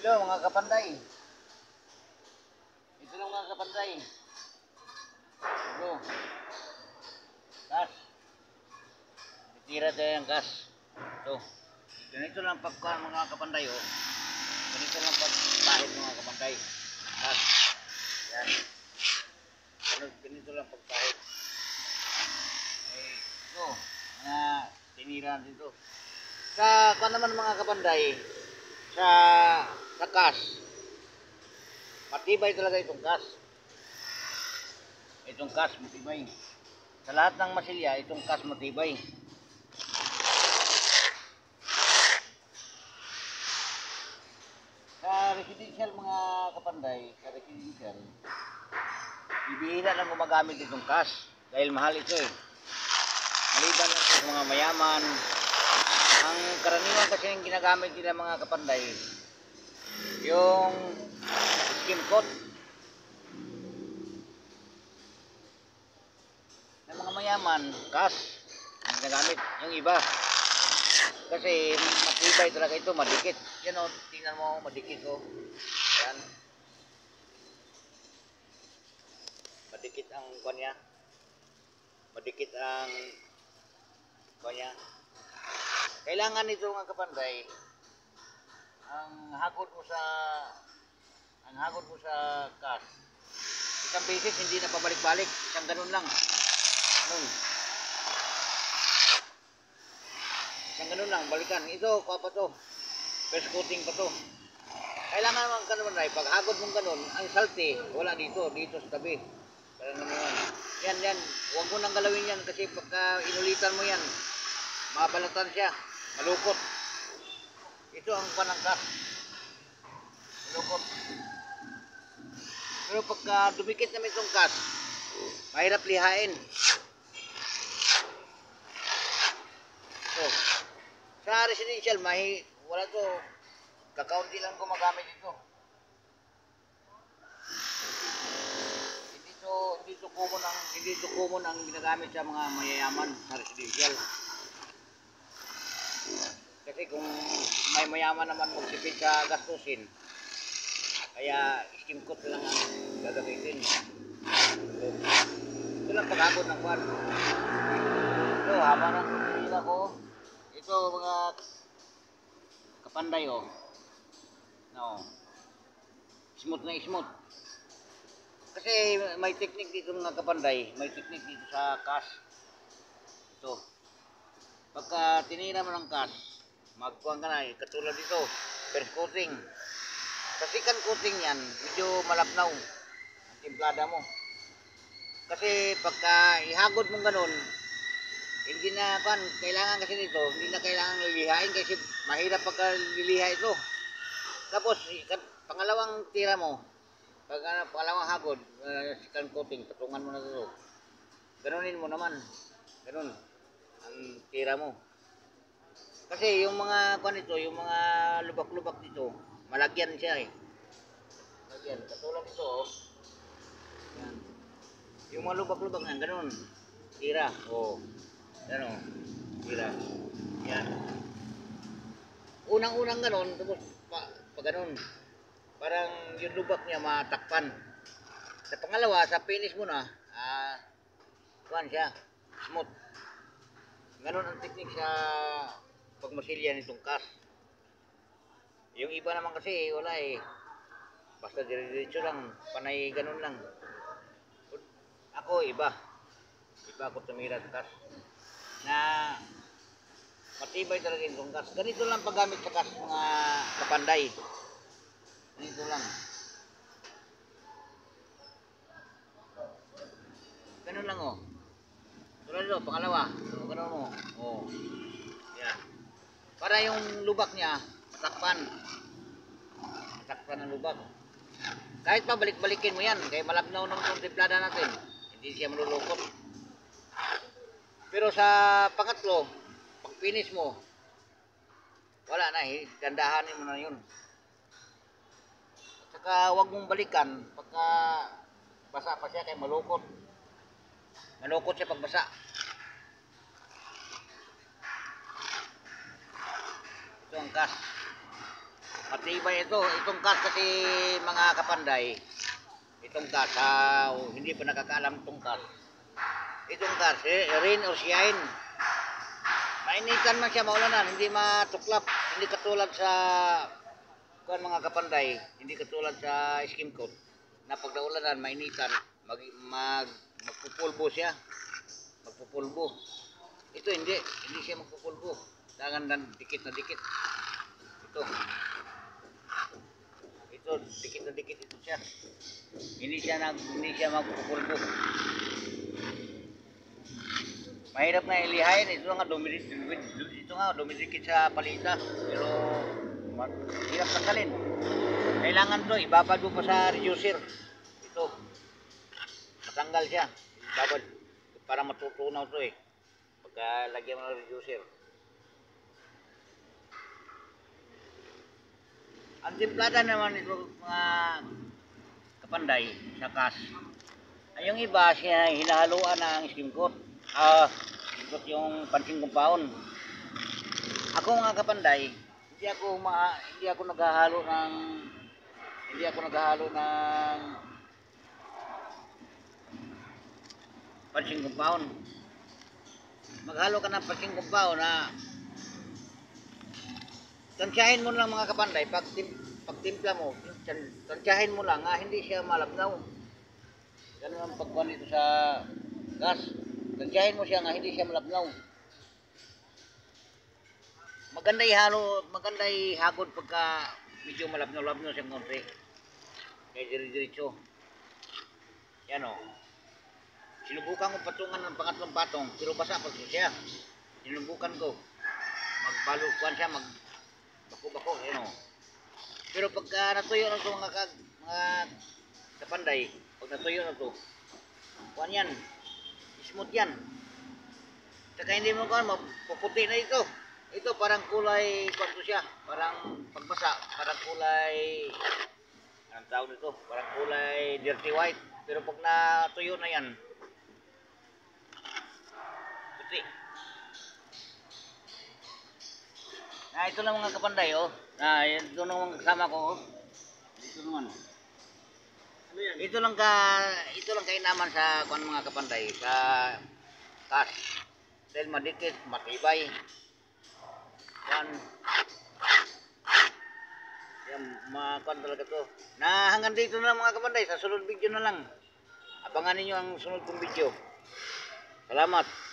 Ito mga kapanday. Ito lang mga kapanday. Ito. Gas. Tira tayo yung gas. Ito. Ganito lang pagkuhan mga kapanday. Oh. Ganito lang pagpahit mga kapanday. Gas. Yan. Ganito lang pagpahit. Ito. Mga tinira dito. Sa kuhan naman mga kapanday. Sa gas. Matibay talaga itong gas. Itong gas matibay. Sa lahat ng masilya, itong gas matibay. Sa residential mga kapanday, sa residential, ibihira lang gumagamit itong gas dahil mahal ito eh. Maliban lang sa mga mayaman. Ang karaniwan kasi yung ginagamit nila mga kapanday, yung skim coat. Ng mga mayaman, gas ang ginagamit. Yung iba kasi matibay talaga ito, madikit. Yan o, tingnan mo, madikit o. Yan. Madikit ang kanya. Madikit ang kanya. Kailangan ito mga kapanday, ang hagod mo sa gas. Isang beses hindi na pabalik-balik, isang ganun lang. Ganun. Isang ganun lang, balikan. Ito, kuha pa to. First coating pa to. Kailangan naman ganun ay pag hagod mong ganun, ang salte, wala dito sa tabi. Kaya naman yan. Huwag mo nang galawin yan kasi pagka inulitan mo yan, mabalatan siya, malukot. Ito ang panangkas. Malukot. Pero pagka dumikit naman itong gas, mahirap lihain. So, sa residential, wala to. Kakaunti lang gumagamit ito. Hindi to common ang ginagamit sa mga mayayaman sa residential. Kasi kung may mayaman naman magsipid sa gastusin, kaya skim coat lang ang gagamitin. Ito lang paghagod ng kwan. Ito, haba ng sila ko. Ito mga kapanday oh. No. Smooth na smooth. Kasi may technique dito mga kapanday, may technique dito sa gas. Ito. Pagka tinira mo ng gas, magkuhan ka na, katulad dito, first coating. Sa second coating yan, medyo malapnaw ang timplada mo. Kasi pagka ihagod mo ganun, hindi na kailangan kasi dito, hindi na kailangan lilihain kasi mahirap pagka liliha ito. Tapos, pangalawang tira mo, pangalawang hagod, second coating, patungan mo na ito. Ganunin mo naman, ganun ang tira mo. Kasi yung mga yung mga lubak-lubak dito, malagyan siya eh. Malagyan, katulad ito oh. Yan. Yung mga lubak-lubak na ganun. Tira, oh. Yan oh. Tira. Yan. Unang-unang ganun, tapos pa ganun. Parang yung lubak niya matakpan. Sa pangalawa, sa finish mo na, kuhan siya, smooth. Ganun ang technique sa pagmasilya nitong gas. Yung iba naman kasi wala eh. Basta diretso lang, panay ganun lang. Ako iba ako tumira sa gas. Na matibay talaga itong gas. Ganito lang paggamit sa gas mga kapanday. Ganito lang. Ganun lang oh. Tulad ito, pangalawa. Ganun mo. Oh. Yan. Para yung lubak niya matakpan ang lubak. Kahit pa balik-balikin mo yan, kaya malabnaw ng timplada natin, hindi siya malulukot. Pero sa pangatlo, pag finish mo, wala na, gandahanin mo na yun. At saka huwag mong balikan pagka basa pa siya, kaya malukot siya pag basa. Ito ang gas. matibay ito. Itong cast kasi mga kapanday, itong cast, hindi pa nakakaalam itong cast. Itong cast, rain or shine. Mainitan man siya, maulanan, hindi matuklap. Hindi katulad sa mga kapanday, hindi katulad sa skim coat na pag naulanan, mainitan, magpupulbo siya. Magpupulbo. Ito hindi siya magpupulbo. Dangan dan dikit na dikit. Ito dikit na dikit ito siya. Hindi siya magpupulbo. Mahirap na ilihain. Ito nga dumidikit sa palita. Pero hirap tanggalin. Kailangan to ibabad mo pa sa reducer. Ito. Matanggal siya. Ibabad para matutunaw to pagka lagyan mo ng reducer. Ang timplada naman ito mga kapanday sa cast. Ay yung iba siya hinahaluan ng skim coat. Yung punching compound. Ako mga kapanday, hindi ako naghahalo ng punching compound. Maghalo ka ng punching compound na tansyahin mo lang mga kapanday, pag timpla mo, tansyahin mo lang hindi siya malabnaw. Ganun ang pagkuhan dito sa gas. Tansyahin mo siya hindi siya malabnaw. Maganda ihagod pagka medyo malabnaw siyang konti. Kaya diretso. Yan sinubukan ko patungan ng pangatlong patong, pero basa pa siya. Sinubukan ko. Magbalukuan siya, bako, Pero pagka natuyo na ito mga kapanday, pag natuyo na ito, kuhan yan, smooth yan. Saka hindi mo kuhan, mapuputi na ito. Ito parang kulay, kwanto siya, parang pagbasa, parang kulay, anong tawag nito, parang kulay dirty white. Pero pag natuyo na yan, puti. Ito lang mga kapanday ito naman kasama ko Ito naman. Ano yan? Ito lang kainaman sa mga kapanday sa cast. Dahil madikit, matibay. Yan makuan talaga to. Na hanggang dito na lang mga kapanday, sa sunod video na lang. Abangan niyo ang sunod kong video. Salamat.